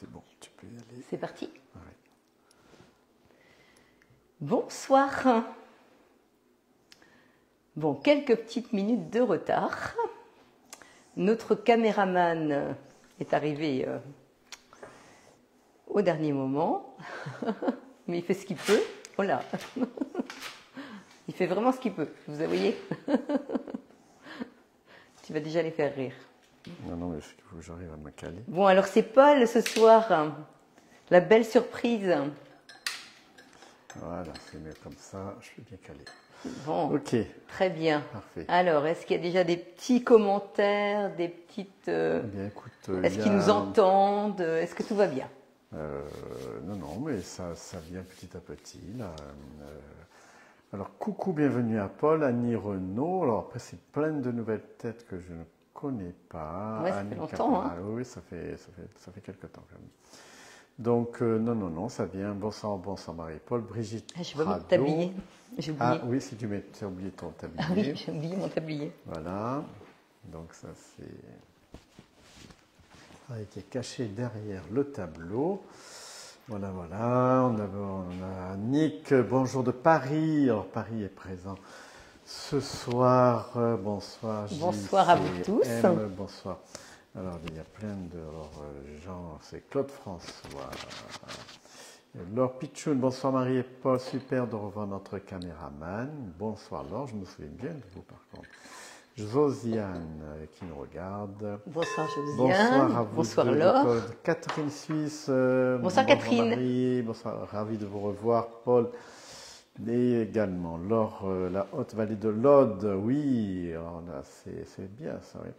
c'est bon, tu peux y aller. C'est parti. Ouais. Bonsoir. Bon, quelques petites minutes de retard. Notre caméraman est arrivé au dernier moment, mais il fait ce qu'il peut. Voilà. Il fait vraiment ce qu'il peut, vous voyez. Tu vas déjà les faire rire. Non, non, mais il faut que j'arrive à me caler. Bon, alors c'est Paul ce soir, la belle surprise. Voilà, c'est mieux comme ça, je suis bien calé. Bon, Ok, très bien. parfait. Alors, est-ce qu'il y a déjà des petits commentaires, des petites... Eh bien, écoute, est-ce il y qu'ils a- nous entendent? Est-ce que tout va bien? Non, non, mais ça vient petit à petit, là. Alors, coucou, bienvenue à Paul, Annie Renaud. Alors, après, c'est plein de nouvelles têtes que je ne connais pas. Ouais, ça Annie fait longtemps, hein. Capella, oui, ça fait quelques temps, quand même. Donc, non, ça vient. Bonsoir, bonsoir Marie-Paul. Brigitte Ah, j'ai pas mis Prado. mon tablier. J'ai oublié. Ah oui, si tu as oublié ton tablier. Ah oui, j'ai oublié mon tablier. Voilà. Donc, ça, a été caché derrière le tableau. Voilà, voilà. On a Nick, bonjour de Paris. Alors, Paris est présent ce soir. Bonsoir. Bonsoir à vous tous. Bonsoir. Alors, il y a plein de gens. C'est Claude François. Laure Pichoun, bonsoir Marie et Paul. Super de revoir notre caméraman. Bonsoir Laure, je me souviens bien de vous par contre. Josiane qui nous regarde. Bonsoir Josiane. Bonsoir à vous. Bonsoir deux, Laure. Paul. Catherine Suisse. Bonsoir Catherine. Marie. Bonsoir, ravi de vous revoir Paul. Et également Laure, la haute vallée de l'Aude. Oui, alors là, c'est bien ça, oui.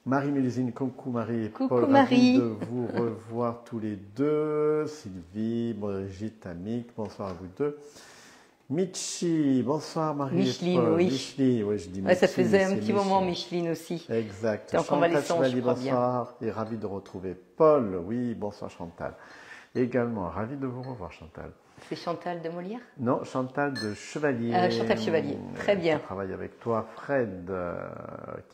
Marie-Mélusine, coucou Marie et Coucou Paul, Marie. ravi de vous revoir tous les deux. Sylvie, Brigitte, Amic, bonsoir à vous deux. Michi, bonsoir Marie Micheline, et Paul. oui. Micheline, oui, je dis Ouais, ça Micheline, faisait un c'est petit moment, Micheline. Micheline aussi. Exact. T'es en convalescence, Chevalier, je crois bien. bonsoir et ravi de retrouver Paul. Oui, bonsoir Chantal. Également, ravi de vous revoir Chantal. C'est Chantal de Molière? Non, Chantal de Chevalier. Chantal Chevalier, très bien. Qui travaille avec toi, Fred,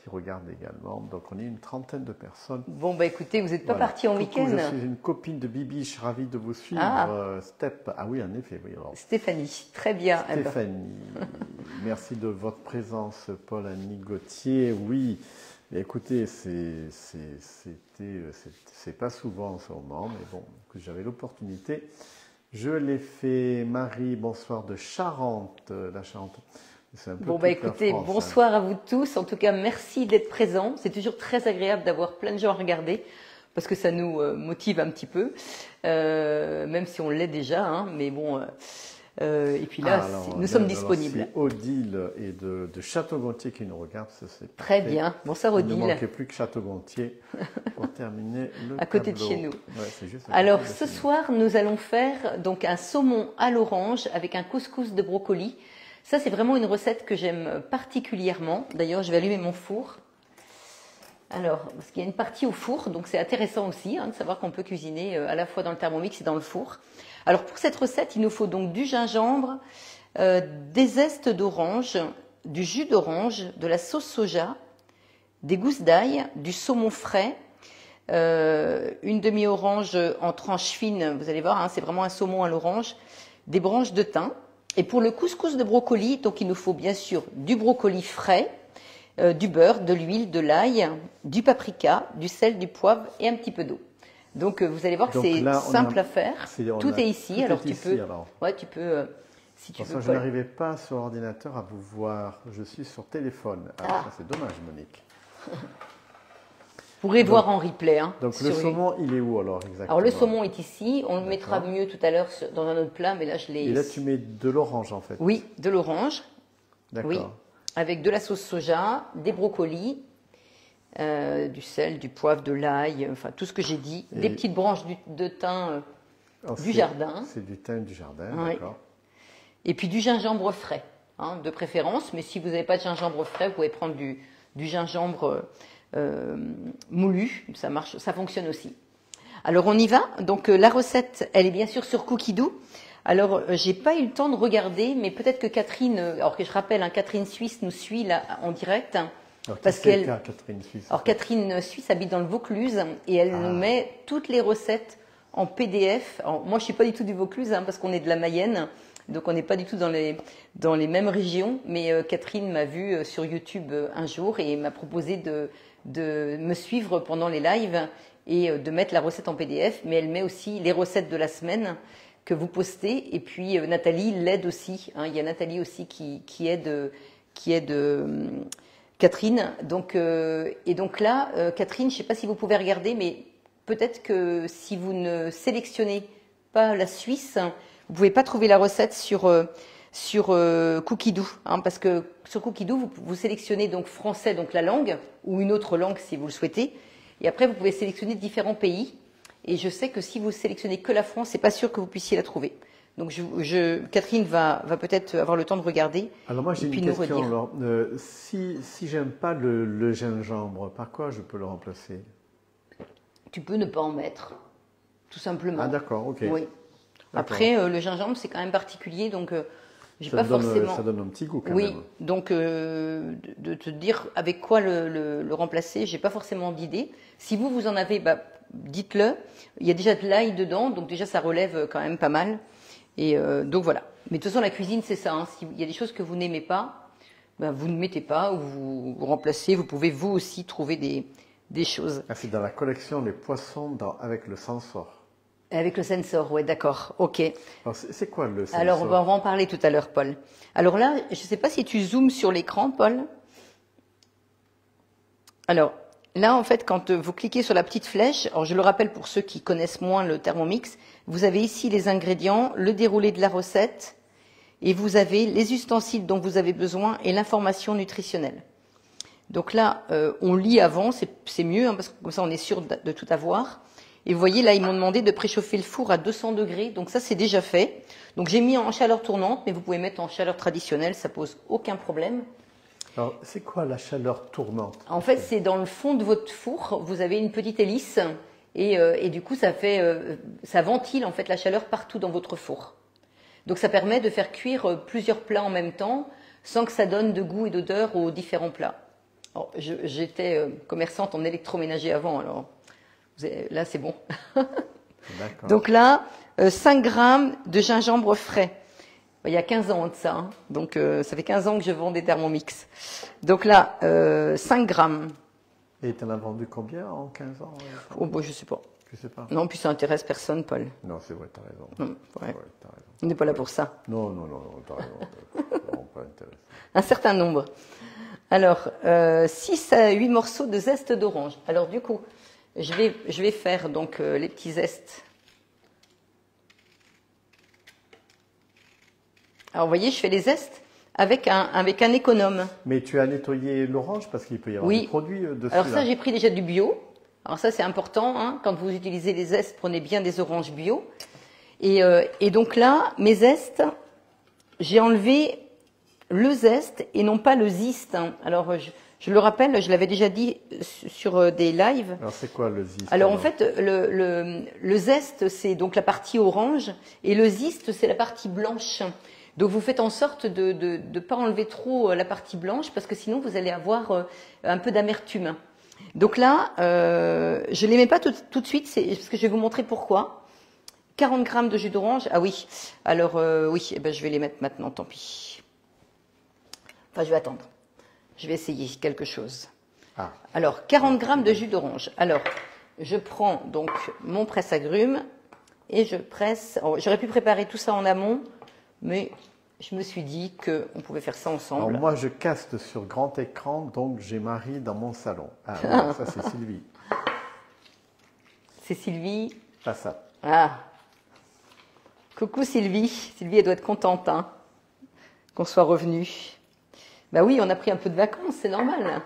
qui regarde également. Donc on est une trentaine de personnes. Bon, bah écoutez, vous n'êtes pas Voilà. parti en Coucou, week-end? je suis une copine de Bibi, je suis ravie de vous suivre. Ah. Step, ah oui, en effet, oui. Alors, Stéphanie, très bien. Eh ben, Stéphanie, merci de votre présence, Paul, Annie Gauthier. Oui, mais écoutez, c'est pas souvent en ce moment, mais bon, que j'avais l'opportunité. Je l'ai fait. Marie, bonsoir de Charente, la Charente. C'est un peu Bon, bah toute la écoutez, France, hein. bonsoir à vous tous. En tout cas, merci d'être présents. C'est toujours très agréable d'avoir plein de gens à regarder parce que ça nous motive un petit peu, même si on l'est déjà, hein, mais bon. Et puis là, nous sommes disponibles. C'est Odile et de Château-Gontier qui nous regardent. C'est Très parfait. bien. Bonsoir Il ne Odile. manquait plus que Château-Gontier pour terminer le À côté de tableau. chez nous. Ouais, c'est juste à Alors, côté de ce chez nous. soir, nous allons faire donc un saumon à l'orange avec un couscous de brocoli. Ça, c'est vraiment une recette que j'aime particulièrement. D'ailleurs, je vais allumer mon four. Alors, parce qu'il y a une partie au four, donc c'est intéressant aussi de savoir qu'on peut cuisiner à la fois dans le Thermomix et dans le four. Alors, pour cette recette, il nous faut donc du gingembre, des zestes d'orange, du jus d'orange, de la sauce soja, des gousses d'ail, du saumon frais, une demi-orange en tranches fines, vous allez voir, hein, c'est vraiment un saumon à l'orange, des branches de thym. Et pour le couscous de brocoli, donc il nous faut bien sûr du brocoli frais, du beurre, de l'huile, de l'ail, du paprika, du sel, du poivre et un petit peu d'eau. Donc vous allez voir que Donc c'est là, on simple a- à faire. on Tout a- est ici, tout alors est tu ici, peux. alors. Ouais, tu peux. Si tu Pour ça, veux. je Paul. n'arrivais pas sur ordinateur à vous voir. Je suis sur téléphone. Ah, Ah. ça, c'est dommage, Monique. Vous pourrez voir en replay. Hein, Donc le sur- saumon, il est où alors exactement? Alors le saumon est ici. On le D'accord. mettra mieux tout à l'heure dans un autre plat, mais là je l'ai. Et là, tu mets de l'orange en fait. Oui, de l'orange. D'accord. Oui, avec de la sauce soja, des brocolis, du sel, du poivre, de l'ail, enfin tout ce que j'ai dit, Et- des petites branches de thym, Oh, du c'est- jardin. C'est du thym du jardin, Oui. d'accord. Et puis du gingembre frais, de préférence. Mais si vous n'avez pas de gingembre frais, vous pouvez prendre du gingembre moulu, ça marche, ça fonctionne aussi. Alors on y va. Donc la recette, elle est bien sûr sur Cookidoo. Alors j'ai pas eu le temps de regarder, mais peut-être que Catherine, alors que je rappelle, Catherine Suisse nous suit là en direct. Alors, Parce qui c'est qu'elle- Catherine Suisse. Alors Catherine Suisse habite dans le Vaucluse et elle nous met toutes les recettes en PDF. Alors, moi, je suis pas du tout du Vaucluse, hein, parce qu'on est de la Mayenne, donc on n'est pas du tout dans les mêmes régions. Mais Catherine m'a vue sur YouTube un jour et m'a proposé de me suivre pendant les lives et de mettre la recette en PDF. Mais elle met aussi les recettes de la semaine que vous postez. Et puis Nathalie l'aide aussi. Hein. Il y a Nathalie aussi qui aide Catherine. Donc, et donc là, Catherine, je ne sais pas si vous pouvez regarder, mais peut-être que si vous ne sélectionnez pas la Suisse, vous pouvez pas trouver la recette sur Cookidoo, hein, parce que sur Cookidoo, vous sélectionnez donc français, donc la langue, ou une autre langue si vous le souhaitez, et après vous pouvez sélectionner différents pays. Et je sais que si vous sélectionnez que la France, c'est pas sûr que vous puissiez la trouver. Donc Catherine va peut-être avoir le temps de regarder. Alors moi j'ai une question. Alors, si j'aime pas le gingembre, par quoi je peux le remplacer? Tu peux ne pas en mettre, tout simplement. Ah d'accord, ok. Oui. Après, le gingembre, c'est quand même particulier, donc j'ai pas forcément. Ça donne un petit goût quand oui, même. Oui, donc de te dire avec quoi le remplacer, j'ai pas forcément d'idée. Si vous en avez, bah, dites-le. Il y a déjà de l'ail dedans, donc déjà ça relève quand même pas mal. Et donc voilà. Mais de toute façon, la cuisine, c'est ça. Hein. S'il y a des choses que vous n'aimez pas, bah, vous ne mettez pas ou vous remplacez. Vous pouvez vous aussi trouver des choses. Ah, c'est dans la collection les poissons avec le sensor. Avec le sensor, ouais, d'accord, ok. Alors, c'est quoi le sensor? Alors, on va en parler tout à l'heure, Paul. Alors là, je ne sais pas si tu zoomes sur l'écran, Paul. Alors, là, en fait, quand vous cliquez sur la petite flèche, alors je le rappelle pour ceux qui connaissent moins le Thermomix, vous avez ici les ingrédients, le déroulé de la recette, et vous avez les ustensiles dont vous avez besoin et l'information nutritionnelle. Donc là, on lit avant, c'est mieux, hein, parce que comme ça, on est sûr de tout avoir. Et vous voyez, là, ils m'ont demandé de préchauffer le four à 200 degrés. Donc ça, c'est déjà fait. Donc j'ai mis en chaleur tournante, mais vous pouvez mettre en chaleur traditionnelle, ça pose aucun problème. Alors, c'est quoi la chaleur tournante? En fait, c'est dans le fond de votre four, vous avez une petite hélice et du coup, ça ventile en fait la chaleur partout dans votre four. Donc ça permet de faire cuire plusieurs plats en même temps sans que ça donne de goût et d'odeur aux différents plats. Alors, j'étais commerçante en électroménager avant, alors là c'est bon. Donc là, 5 grammes de gingembre frais. Il y a 15 ans de ça, hein. Donc ça fait 15 ans que je vends des Thermomix. Donc là, 5 grammes. Et tu en as vendu combien en 15 ans? Oh, bon, je sais pas. Je sais pas. Non, puis ça intéresse personne, Paul. Non, c'est vrai, tu as raison. Ouais. Ouais, t'as raison. On n'est pas là pour ça. Non, tu as raison. C'est vraiment pas intéressant. Un certain nombre. Alors, 6 à 8 morceaux de zeste d'orange. Alors du coup, je vais faire donc les petits zestes. Alors vous voyez, je fais les zestes avec un économe. Mais tu as nettoyé l'orange parce qu'il peut y avoir des produits dessus. Alors ça, j'ai pris déjà du bio. Alors ça, c'est important. Hein. Quand vous utilisez les zestes, prenez bien des oranges bio. Et donc là, mes zestes, j'ai enlevé le zeste et non pas le zeste. Hein. Alors je le rappelle, je l'avais déjà dit sur des lives. Alors c'est quoi le zeste? Alors en fait, le zeste, c'est donc la partie orange et le zeste, c'est la partie blanche. Donc vous faites en sorte de ne pas enlever trop la partie blanche parce que sinon vous allez avoir un peu d'amertume. Donc là, je ne les mets pas tout de suite, parce que je vais vous montrer pourquoi. 40 grammes de jus d'orange, ah oui, alors oui, eh ben, je vais les mettre maintenant, tant pis. Enfin, je vais attendre. Je vais essayer quelque chose. Ah. Alors, 40 grammes de jus d'orange. Alors, je prends donc mon presse-agrumes et je presse. Oh, j'aurais pu préparer tout ça en amont, mais je me suis dit qu'on pouvait faire ça ensemble. Alors moi, je caste sur grand écran, donc j'ai Marie dans mon salon. Ah, oui, ça c'est Sylvie. C'est Sylvie. Pas ça. Ah. Coucou Sylvie. Sylvie, elle doit être contente hein, qu'on soit revenu. Ben oui, on a pris un peu de vacances, c'est normal.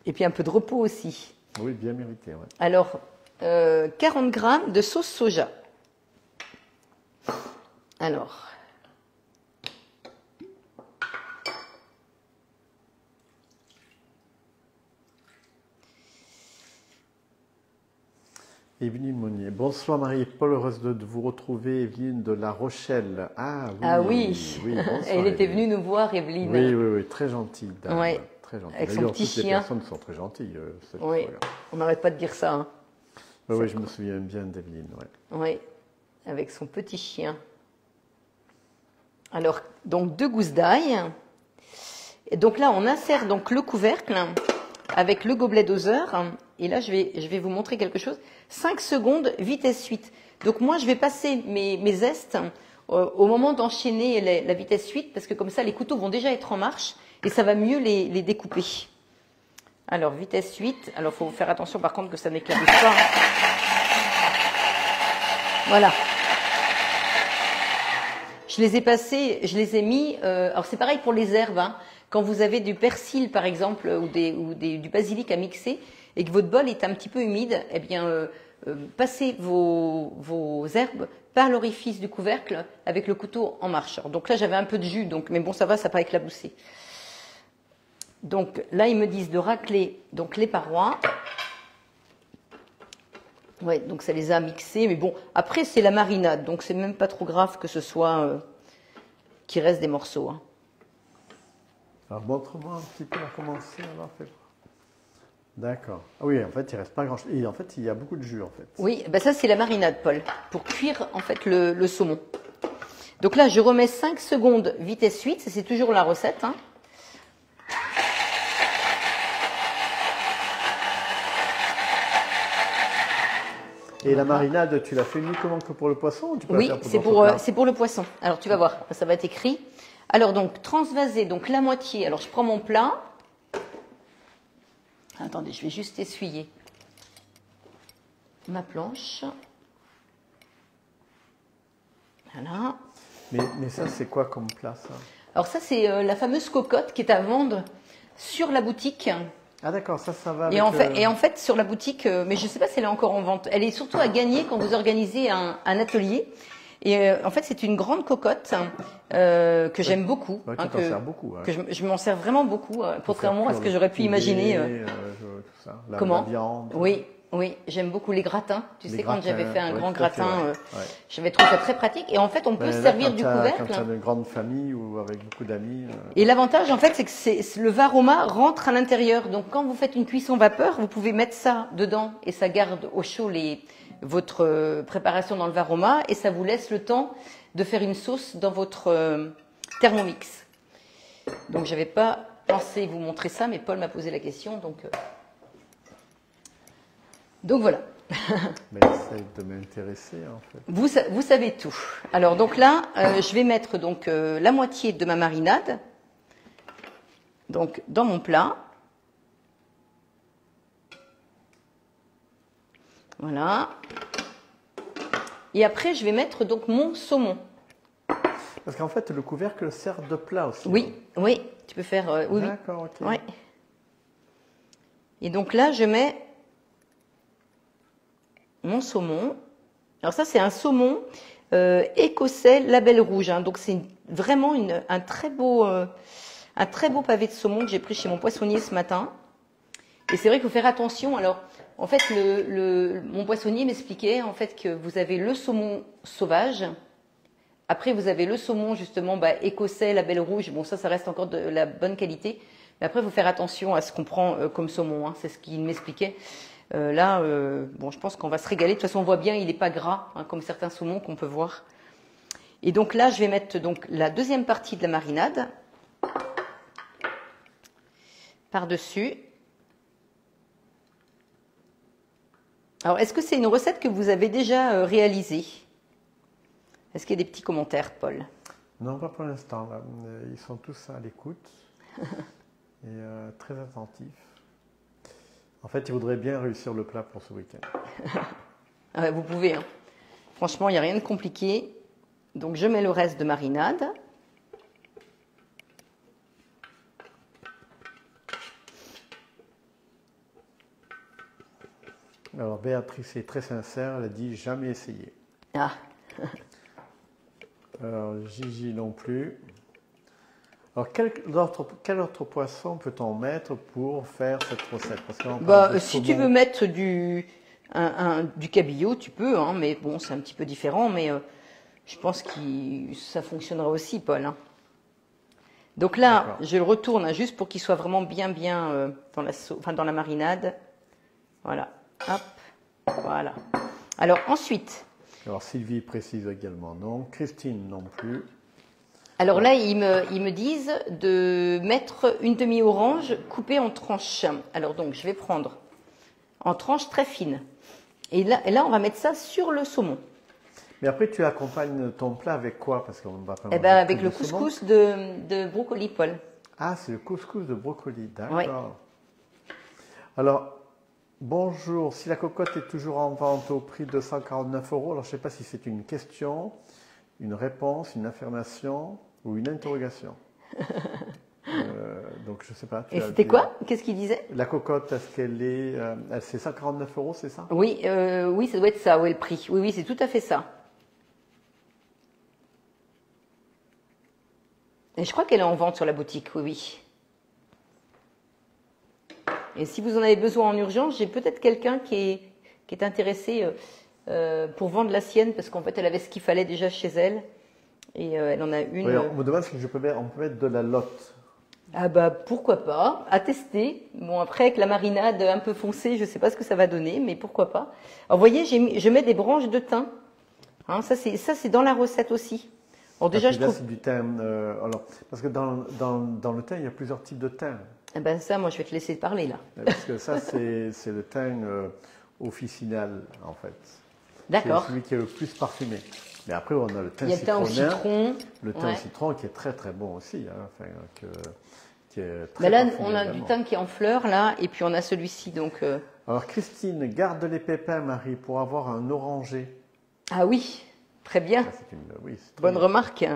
Et puis un peu de repos aussi. Oui, bien mérité. Ouais. Alors, 40 grammes de sauce soja. Alors. Evelyne Monnier. Bonsoir Marie et Paul, heureuse de vous retrouver. Evelyne de La Rochelle. Ah oui, bonsoir, elle était venue nous voir, Evelyne. Oui, très gentille. Ouais. Très gentille. Avec son petit toutes chien. les personnes sont très gentilles. Oui, on n'arrête pas de dire ça. Hein. Oui, je me souviens bien d'Evelyne. Ouais. Oui, avec son petit chien. Alors, donc 2 gousses d'ail. Et donc là, on insère donc le couvercle avec le gobelet doseur. Et là, je vais vous montrer quelque chose. 5 secondes, vitesse 8. Donc moi, je vais passer mes zestes au moment d'enchaîner la vitesse 8, parce que comme ça, les couteaux vont déjà être en marche et ça va mieux les découper. Alors, vitesse 8. Alors, il faut faire attention par contre que ça n'éclabousse pas. Voilà. Je les ai passés, je les ai mis. Alors, c'est pareil pour les herbes. Hein. Quand vous avez du persil, par exemple, ou du basilic à mixer, et que votre bol est un petit peu humide, eh bien, passez vos herbes par l'orifice du couvercle avec le couteau en marche. Alors, donc là, j'avais un peu de jus, donc, mais bon, ça va, ça n'a pas éclaboussé. Donc là, ils me disent de racler donc, les parois. Ouais, donc ça les a mixés, mais bon, après, c'est la marinade, donc c'est même pas trop grave que ce soit qu'il reste des morceaux. Hein. Alors, montre-moi un petit peu comment c'est. Alors, fais voir. D'accord. Ah oui, en fait, il reste pas grand-chose. Et en fait, il y a beaucoup de jus, en fait. Oui, ben ça, c'est la marinade, Paul, pour cuire, en fait, le saumon. Donc là, je remets 5 secondes vitesse 8, c'est toujours la recette. Hein. Et la marinade, tu l'as fait uniquement que pour le poisson ou tu peux oui, la faire c'est pour le poisson. Alors, tu vas voir, ça va être écrit. Alors, donc, transvaser, donc la moitié. Alors, je prends mon plat. Attendez, je vais juste essuyer ma planche. Voilà. Mais ça, c'est quoi comme plat, ça? Alors, ça, c'est la fameuse cocotte qui est à vendre sur la boutique. Ah d'accord, ça va avec Et en fait, sur la boutique, mais je ne sais pas si elle est encore en vente, elle est surtout à gagner quand vous organisez un atelier. Et en fait, c'est une grande cocotte que j'aime beaucoup. Ouais, tu t'en sers beaucoup. Hein. Que je m'en sers vraiment beaucoup, contrairement à ce que j'aurais pu imaginer. Tout ça, comment la viande. Oui, oui, j'aime beaucoup les gratins. Tu sais, quand j'avais fait un grand gratin, ouais. j'avais trouvé ça très pratique. Et en fait, on peut se servir du couvercle. Quand tu as une grande famille ou avec beaucoup d'amis. Et l'avantage, en fait, c'est que le varoma rentre à l'intérieur. Donc, quand vous faites une cuisson vapeur, vous pouvez mettre ça dedans et ça garde au chaud votre préparation dans le varoma et ça vous laisse le temps de faire une sauce dans votre Thermomix. Donc, j'avais pas pensé vous montrer ça, mais Paul m'a posé la question, donc voilà. Mais essaye de m'intéresser en fait. Vous savez tout. Alors donc là, je vais mettre donc la moitié de ma marinade donc dans mon plat. Voilà. Et après, je vais mettre donc mon saumon. Parce qu'en fait, le couvercle sert de plat aussi. Oui, oui, tu peux faire. Oui, d'accord, ok. Oui. Et donc là, je mets mon saumon. Alors ça, c'est un saumon écossais label rouge. Hein. Donc c'est vraiment un très beau pavé de saumon que j'ai pris chez mon poissonnier ce matin. Et c'est vrai qu'il faut faire attention. Alors, en fait, mon poissonnier m'expliquait en fait que vous avez le saumon sauvage. Après, vous avez le saumon justement écossais label rouge. Bon, ça reste encore de la bonne qualité. Mais après, il faut faire attention à ce qu'on prend comme saumon. Hein. C'est ce qu'il m'expliquait. Là, bon, je pense qu'on va se régaler. De toute façon, on voit bien, il n'est pas gras, hein, comme certains saumons qu'on peut voir. Et donc là, je vais mettre donc la deuxième partie de la marinade par-dessus. Alors, est-ce que c'est une recette que vous avez déjà réalisée? Est-ce qu'il y a des petits commentaires, Paul? Non, pas pour l'instant. Ils sont tous à l'écoute et très attentifs. En fait, ils voudraient bien réussir le plat pour ce week-end. Vous pouvez. Hein. Franchement, il n'y a rien de compliqué. Donc, je mets le reste de marinade. Alors, Béatrice est très sincère. Elle a dit jamais essayé. Ah. Alors, Gigi non plus. Alors, quel autre poisson peut-on mettre pour faire cette recette? Parce que si tu veux mettre du cabillaud, tu peux, hein, mais bon, c'est un petit peu différent, mais je pense que ça fonctionnera aussi, Paul. Hein. Donc là, je le retourne hein, juste pour qu'il soit vraiment bien dans la marinade. Voilà. Hop. Voilà. Alors ensuite, Alors Sylvie précise également non, Christine non plus. alors là, ils me disent de mettre une demi-orange coupée en tranches. Alors donc, je vais prendre en tranches très fines. Et là, on va mettre ça sur le saumon. Mais après, tu accompagnes ton plat avec quoi? Parce qu'on va pas Eh manger ben, avec que le du saumon. couscous de brocoli, Paul. Ah, c'est le couscous de brocoli, d'accord. Ouais. Alors, bonjour, si la cocotte est toujours en vente au prix de 149 €, alors je ne sais pas si c'est une question, une réponse, une affirmation ou une interrogation. Donc je ne sais pas. Et c'était quoi? Qu'est-ce qu'il disait? La cocotte, est-ce qu'elle est... c'est 149 €, c'est ça? Oui, oui, ça doit être ça, oui, le prix. Oui, oui, c'est tout à fait ça. Et je crois qu'elle est en vente sur la boutique, oui, oui. Et si vous en avez besoin en urgence, j'ai peut-être quelqu'un qui est intéressé pour vendre la sienne, parce qu'en fait, elle avait ce qu'il fallait déjà chez elle. Et elle en a une. Oui, on me demande si on peut mettre de la lotte. Ah bah pourquoi pas, à tester. Bon après avec la marinade un peu foncée, je ne sais pas ce que ça va donner, mais pourquoi pas. Alors vous voyez, je mets des branches de thym. Hein, ça c'est dans la recette aussi. Alors déjà je là, trouve. c'est du thym. Alors, parce que dans le thym, il y a plusieurs types de thym. Eh ben ça, moi je vais te laisser parler là. Parce que ça, c'est le thym officinal, en fait. D'accord. C'est celui qui est le plus parfumé. Mais après, on a le thym Il y a le thym au citron. Le thym Ouais. au citron qui est très très bon aussi. Hein, enfin, qui est très Ben là, parfumé on a également. du thym qui est en fleurs là, et puis on a celui-ci donc. Alors, Christine, garde les pépins, Marie, pour avoir un orangé. Ah oui, très bien. Ça, c'est très Bonne bien. remarque.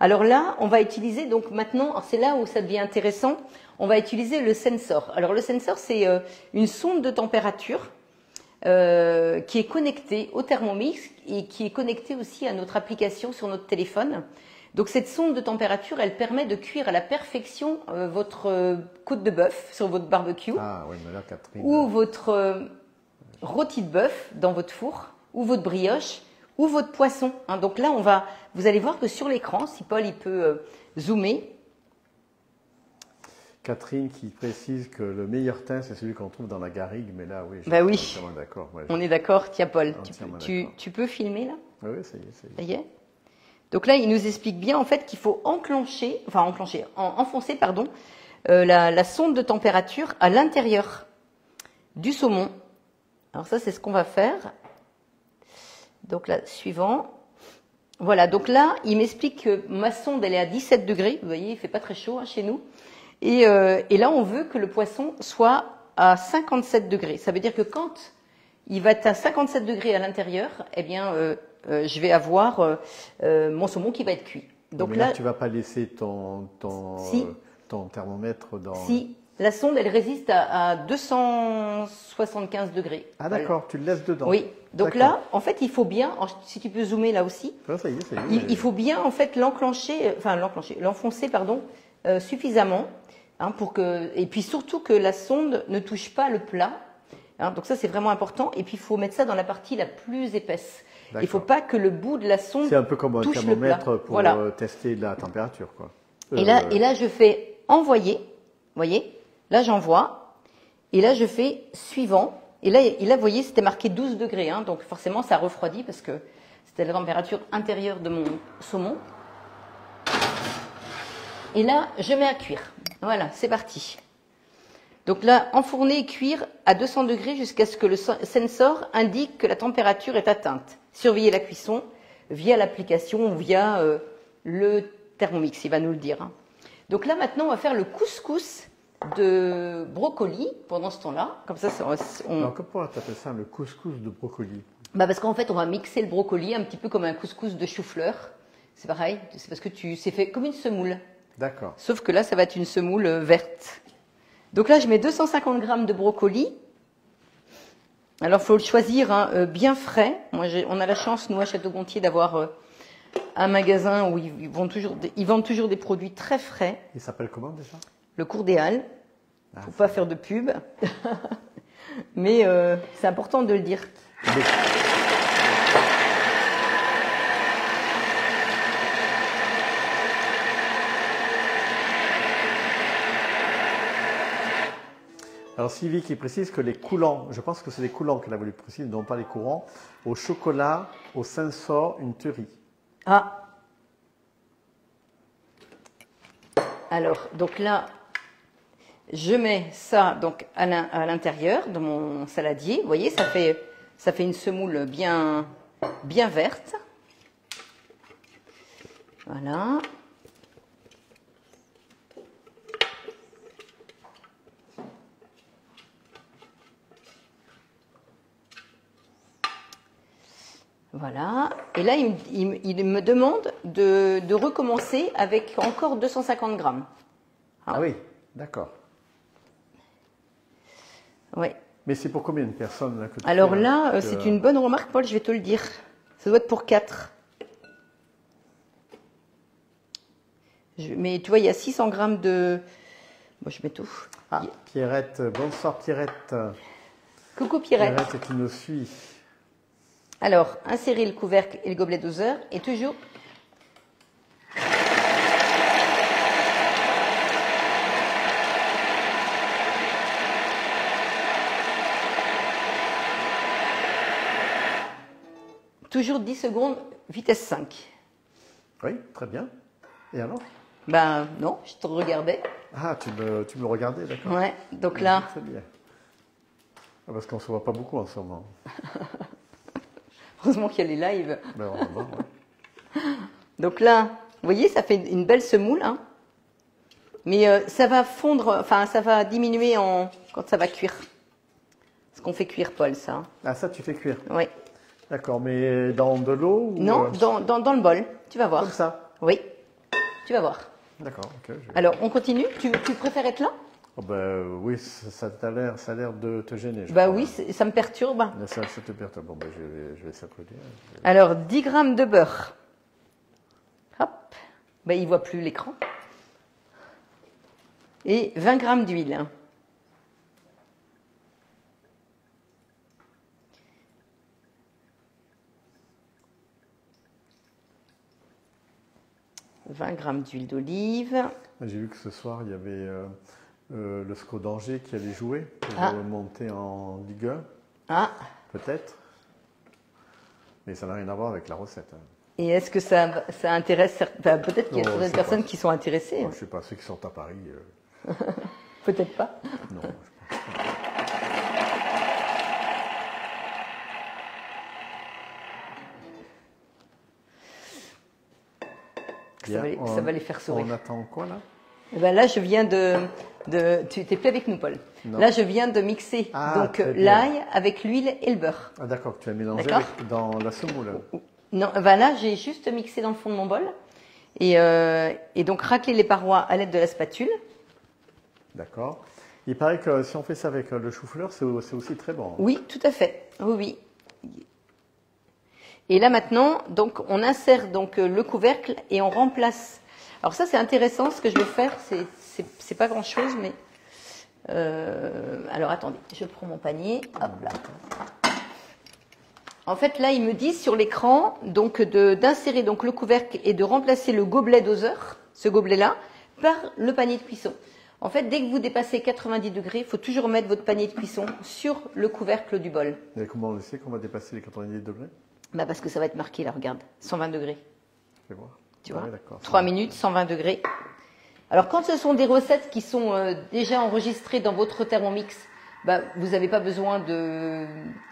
Alors là, on va utiliser donc maintenant, alors c'est là où ça devient intéressant, on va utiliser le sensor. Alors le sensor, c'est une sonde de température qui est connectée au Thermomix et qui est connectée aussi à notre application sur notre téléphone. Donc cette sonde de température, elle permet de cuire à la perfection votre côte de bœuf sur votre barbecue Ah oui, mais là, Catherine. ou votre rôti de bœuf dans votre four ou votre brioche ou votre poisson. Hein. Donc là, vous allez voir que sur l'écran, si Paul il peut zoomer, Catherine qui précise que le meilleur thym, c'est celui qu'on trouve dans la garrigue. Mais là, oui, je Bah oui. suis entièrement d'accord. Moi, on est d'accord. Tiens Paul, Entièrement tu d'accord. peux filmer là? Oui, ça y est, ça y est. Ça y est. Donc là, il nous explique bien en fait qu'il faut enfoncer pardon, la sonde de température à l'intérieur du saumon. Alors ça, c'est ce qu'on va faire. Donc là, suivant. Voilà, donc là, il m'explique que ma sonde, elle est à 17 degrés. Vous voyez, il fait pas très chaud hein, chez nous. Et là, on veut que le poisson soit à 57 degrés. Ça veut dire que quand il va être à 57 degrés à l'intérieur, eh bien, je vais avoir mon saumon qui va être cuit. Donc mais là, tu vas pas laisser ton thermomètre dans... Si, la sonde, elle résiste à 275 degrés. Ah d'accord, tu le laisses dedans. Oui, donc D'accord. là, en fait, il faut bien, si tu peux zoomer là aussi, Ah, ça y est, ça y est. il faut bien en fait l'enfoncer pardon, suffisamment hein, pour que, et puis surtout que la sonde ne touche pas le plat. Hein, donc ça c'est vraiment important. Et puis il faut mettre ça dans la partie la plus épaisse. Il ne faut pas que le bout de la sonde C'est un peu comme un touche le plat. thermomètre pour Voilà. tester la température, quoi. Et là je fais envoyer. Vous voyez, là j'envoie. Et là je fais suivant. Et là vous voyez, c'était marqué 12 degrés. Hein, donc forcément ça refroidit parce que c'était la température intérieure de mon saumon. Et là, je mets à cuire. Voilà, c'est parti. Donc là, enfourner et cuire à 200 degrés jusqu'à ce que le sensor indique que la température est atteinte. Surveillez la cuisson via l'application ou via le Thermomix, il va nous le dire. Hein. Donc là, maintenant, on va faire le couscous de brocoli pendant ce temps-là. Comme ça, Alors, pourquoi tu appelles ça le couscous de brocoli? Bah parce qu'en fait, on va mixer le brocoli un petit peu comme un couscous de chou-fleur. C'est pareil, c'est parce que c'est fait comme une semoule. D'accord. Sauf que là, ça va être une semoule verte. Donc là, je mets 250 grammes de brocoli. Alors, il faut le choisir hein, bien frais. On a la chance, nous, à Château-Gontier, d'avoir un magasin où ils vendent toujours des produits très frais. Il s'appelle comment déjà? Le Cours des Halles. Il ne faut pas faire de pub. Mais c'est important de le dire. Alors Sylvie qui précise que les coulants, je pense que c'est les coulants qu'elle a voulu préciser, non pas les courants, au chocolat, au Saint-Sort, une tuerie. Ah. Alors, donc là, je mets ça donc à l'intérieur de mon saladier. Vous voyez, ça fait une semoule bien verte. Voilà. Voilà. Et là, il me demande de recommencer avec encore 250 grammes. Ah oui, d'accord. Oui. Mais c'est pour combien de personnes là, que tu Alors fais, là, c'est une bonne remarque, Paul, je vais te le dire. Ça doit être pour 4. Mais tu vois, il y a 600 grammes de... Moi, je mets tout. Ah, Pierrette, bonsoir Pierrette. Coucou Pierrette. Pierrette qui nous suit. Alors, insérez le couvercle et le gobelet doseur et toujours... Toujours 10 secondes, vitesse 5. Oui, très bien. Et alors? Ben non, je te regardais. Ah, tu me regardais, d'accord. Ouais, donc là... Très bien. Ah, parce qu'on ne se voit pas beaucoup en ce moment. Heureusement qu'il y a les lives. Ben, on va voir, ouais. Donc là, vous voyez, ça fait une belle semoule. Hein. Mais ça va fondre, enfin, ça va diminuer quand ça va cuire. Ce qu'on fait cuire, Paul, ça. Hein. Ah, ça, tu fais cuire. Oui. D'accord, mais dans de l'eau ou... Non, dans le bol. Tu vas voir. Comme ça? Oui. Tu vas voir. D'accord, ok. Alors, on continue. Tu préfères être là? Oh, ben, oui, ça a l'air de te gêner. Bah oui, ça me perturbe. Ça te perturbe. Bon, ben, je vais s'applaudir. Alors, 10 grammes de beurre. Hop. Ben, il ne voit plus l'écran. Et 20 grammes d'huile. 20 grammes d'huile d'olive. J'ai vu que ce soir, il y avait le SCO d'Angers qui allait jouer pour monter en Ligue 1. Ah. Peut-être. Mais ça n'a rien à voir avec la recette. Hein. Et est-ce que ça intéresse certains... Peut-être qu'il y a certaines personnes qui sont intéressées. Non, je ne sais pas, ceux qui sont à Paris. Peut-être pas. Non, je pense pas. Ça va les faire sourire. On attend quoi là? Eh ben là, je viens tu t'es plus avec nous, Paul. Non. Là, je viens de mixer l'ail avec l'huile et le beurre. Ah d'accord, tu as mélangé dans la semoule. Non, ben là, j'ai juste mixé dans le fond de mon bol et donc racler les parois à l'aide de la spatule. D'accord. Il paraît que si on fait ça avec le chou-fleur, c'est aussi très bon. Oui, tout à fait. Oui, oui. Et là maintenant, donc on insère donc le couvercle et on remplace. Alors ça c'est intéressant, ce que je vais faire, c'est pas grand chose, mais alors attendez, je prends mon panier, hop là. En fait là ils me disent sur l'écran donc d'insérer donc le couvercle et de remplacer le gobelet doseur, ce gobelet là, par le panier de cuisson. En fait dès que vous dépassez 90 degrés, il faut toujours mettre votre panier de cuisson sur le couvercle du bol. Et comment on le sait qu'on va dépasser les 90 degrés? Bah parce que ça va être marqué là, regarde, 120 degrés. Je vais voir. Tu vois, 3 minutes, 120 degrés. Alors quand ce sont des recettes qui sont déjà enregistrées dans votre Thermomix, bah, vous n'avez pas besoin de...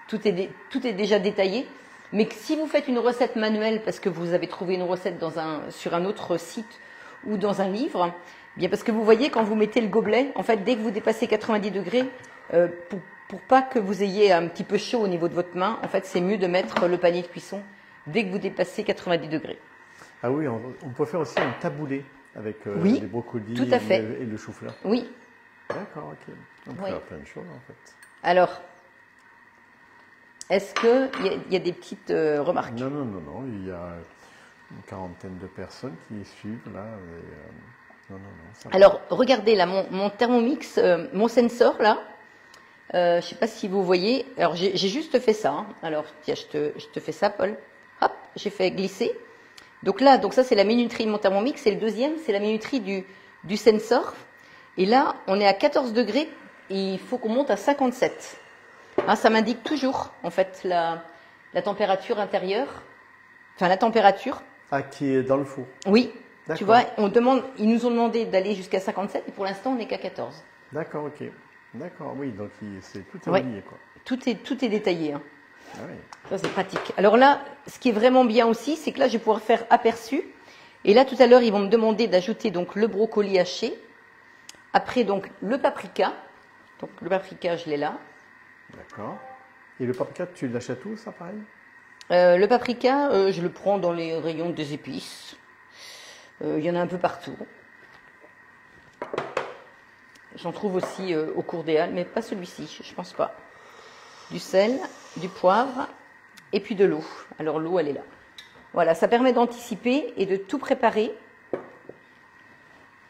Tout est déjà détaillé. Mais si vous faites une recette manuelle parce que vous avez trouvé une recette sur un autre site ou dans un livre, bien parce que vous voyez quand vous mettez le gobelet, en fait dès que vous dépassez 90 degrés, pour pas que vous ayez un petit peu chaud au niveau de votre main, en fait, c'est mieux de mettre le panier de cuisson dès que vous dépassez 90 degrés. Ah oui, on peut faire aussi un taboulé avec les brocolis tout à fait. Et le chou-fleur. Oui. D'accord, ok. On peut faire plein de choses en fait. Alors, est-ce qu'il y a des petites remarques? Non, il y a une quarantaine de personnes qui suivent là. Et, non. Alors, regardez là, mon Thermomix, mon sensor là. Je ne sais pas si vous voyez. Alors, j'ai juste fait ça. Hein. Alors, tiens, je te fais ça, Paul. Hop, j'ai fait glisser. Donc là, ça, c'est la minuterie de mon Thermomix. Et le deuxième, c'est la minuterie du sensor. Et là, on est à 14 degrés et il faut qu'on monte à 57. Hein, ça m'indique toujours, en fait, la température intérieure. Enfin, la température. Ah, qui est dans le four. Oui. D'accord. Tu vois, ils nous ont demandé d'aller jusqu'à 57 et pour l'instant, on n'est qu'à 14. D'accord, ok. D'accord, oui, donc c'est tout est Ouais. oublié, quoi. Tout est détaillé. Hein. Ah oui. Ça, c'est pratique. Alors là, ce qui est vraiment bien aussi, c'est que là, je vais pouvoir faire aperçu. Et là, tout à l'heure, ils vont me demander d'ajouter donc le brocoli haché. Après, donc, le paprika. Donc, le paprika, je l'ai là. D'accord. Et le paprika, tu l'achètes où, ça, pareil? Le paprika, je le prends dans les rayons des épices. Il y en a un peu partout. J'en trouve aussi au cours des Halles, mais pas celui-ci, je pense pas. Du sel, du poivre et puis de l'eau. Alors l'eau, elle est là. Voilà, ça permet d'anticiper et de tout préparer.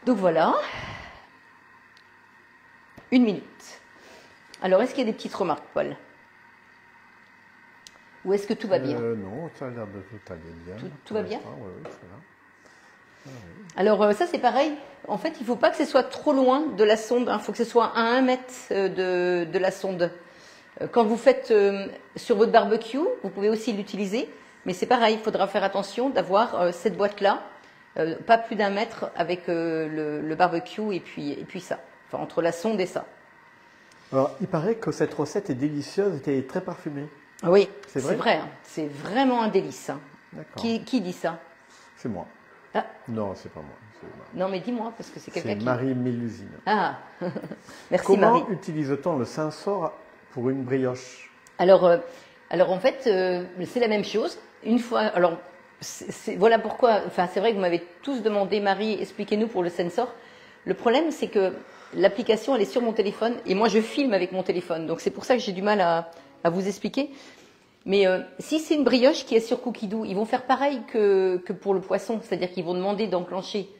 Donc voilà. 1 minute. Alors, est-ce qu'il y a des petites remarques, Paul? Ou est-ce que tout va bien? Non, ça a l'air de tout aller bien. Tout va bien? Oui, oui, ça va. Alors ça c'est pareil, en fait il ne faut pas que ce soit trop loin de la sonde, il faut que ce soit à 1 mètre de la sonde. Quand vous faites sur votre barbecue, vous pouvez aussi l'utiliser, mais c'est pareil, il faudra faire attention d'avoir cette boîte-là, pas plus d'1 mètre avec le barbecue et puis ça, enfin entre la sonde et ça. Alors, il paraît que cette recette est délicieuse et très parfumée. Oui, C'est c'est vrai vrai, hein. C'est vraiment un délice. Hein. D'accord. Qui dit ça? C'est moi. Ah, Non, c'est pas moi. non mais dis-moi, parce que c'est quelqu'un C'est qui... Marie Mélusine. Ah, merci Comment Marie. utilise-t-on le Saint-Sort pour une brioche? Alors en fait, c'est la même chose. Une fois, alors voilà pourquoi. Enfin, c'est vrai que vous m'avez tous demandé, Marie, expliquez-nous pour le sensor. Le problème, c'est que l'application, elle est sur mon téléphone et moi, je filme avec mon téléphone. Donc c'est pour ça que j'ai du mal à vous expliquer. Mais si c'est une brioche qui est sur Cookidoo, ils vont faire pareil que pour le poisson, c'est-à-dire qu'ils vont demander d'enfoncer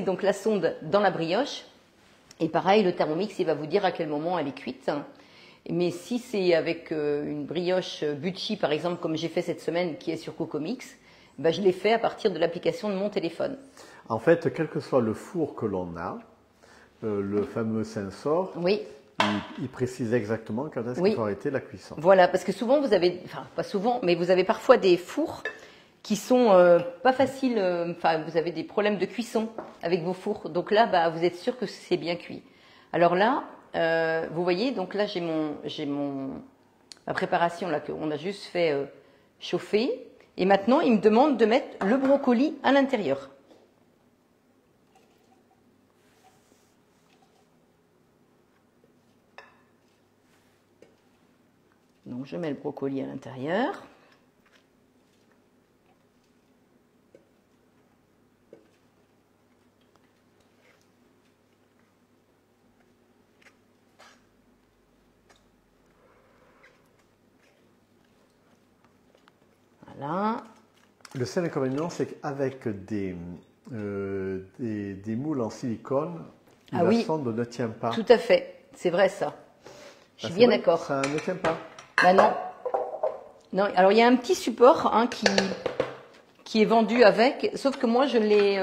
donc la sonde dans la brioche. Et pareil, le Thermomix, il va vous dire à quel moment elle est cuite. Mais si c'est avec une brioche Bucci, par exemple, comme j'ai fait cette semaine, qui est sur Cocomix, ben, je l'ai fait à partir de l'application de mon téléphone. En fait, quel que soit le four que l'on a, le fameux sensor, Oui. il précise exactement quand est-ce Oui. qu'il faut arrêter la cuisson. Voilà, parce que souvent vous avez, enfin pas souvent, mais vous avez parfois des fours qui sont pas faciles, enfin vous avez des problèmes de cuisson avec vos fours. Donc là, bah, vous êtes sûr que c'est bien cuit. Alors là, vous voyez, donc là j'ai ma préparation là qu'on a juste fait chauffer. Et maintenant, il me demande de mettre le brocoli à l'intérieur. Donc je mets le brocoli à l'intérieur. Voilà. Le seul inconvénient, c'est qu'avec des moules en silicone, Ah la oui. sonde ne tient pas. Tout à fait, c'est vrai ça. Je suis Ah, bien c'est vrai, d'accord. Ça ne tient pas. Bah non. Non, alors il y a un petit support hein, qui est vendu avec, sauf que moi je l'ai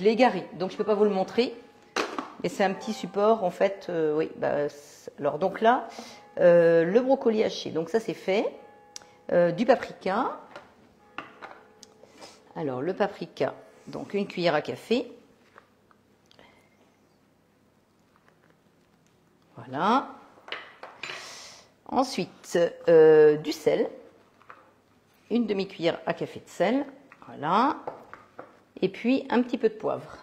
égaré, donc je ne peux pas vous le montrer. Mais c'est un petit support en fait. Oui. Bah, alors donc là, le brocoli haché, donc ça c'est fait. Du paprika. Alors le paprika, donc 1 cuillère à café. Voilà. Ensuite, du sel, 1 demi-cuillère à café de sel, voilà. Et puis un petit peu de poivre.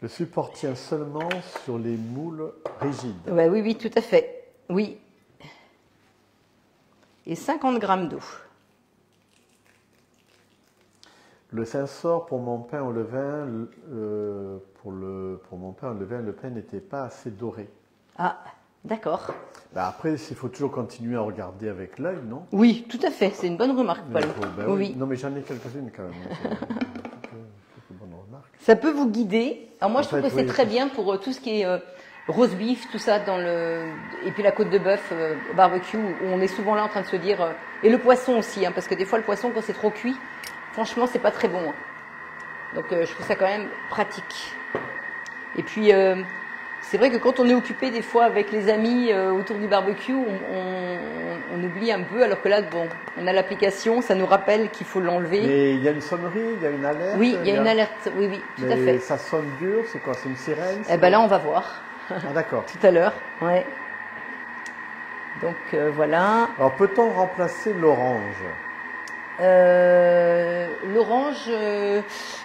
Le support tient seulement sur les moules rigides. Ouais, oui, oui, tout à fait. Oui. Et 50 grammes d'eau. Le sensor pour mon pain au levain, pour mon pain au levain, le pain n'était pas assez doré. Ah, d'accord. Bah après, il faut toujours continuer à regarder avec l'œil, non? Oui, tout à fait. C'est une bonne remarque, Paul. Ben Oui. Non, mais j'en ai quelques-unes quand même. Quelques bonnes remarques. Ça peut vous guider. Alors moi, je trouve fait, que c'est oui, très bien pour tout ce qui est roast beef, tout ça et puis la côte de bœuf au barbecue, où on est souvent là en train de se dire, et le poisson aussi, hein, parce que des fois le poisson quand c'est trop cuit, franchement c'est pas très bon. Hein. Donc je trouve ça quand même pratique. Et puis c'est vrai que quand on est occupé des fois avec les amis autour du barbecue, on oublie un peu, alors que là, bon, on a l'application, ça nous rappelle qu'il faut l'enlever. Mais il y a une sonnerie, il y a une alerte. Oui, il y a une alerte, oui, tout à fait. Mais ça sonne dur, c'est quoi? C'est une sirène? Eh ben là, on va voir. Ah d'accord. Tout à l'heure, ouais. Donc voilà. Alors peut-on remplacer l'orange? L'orange,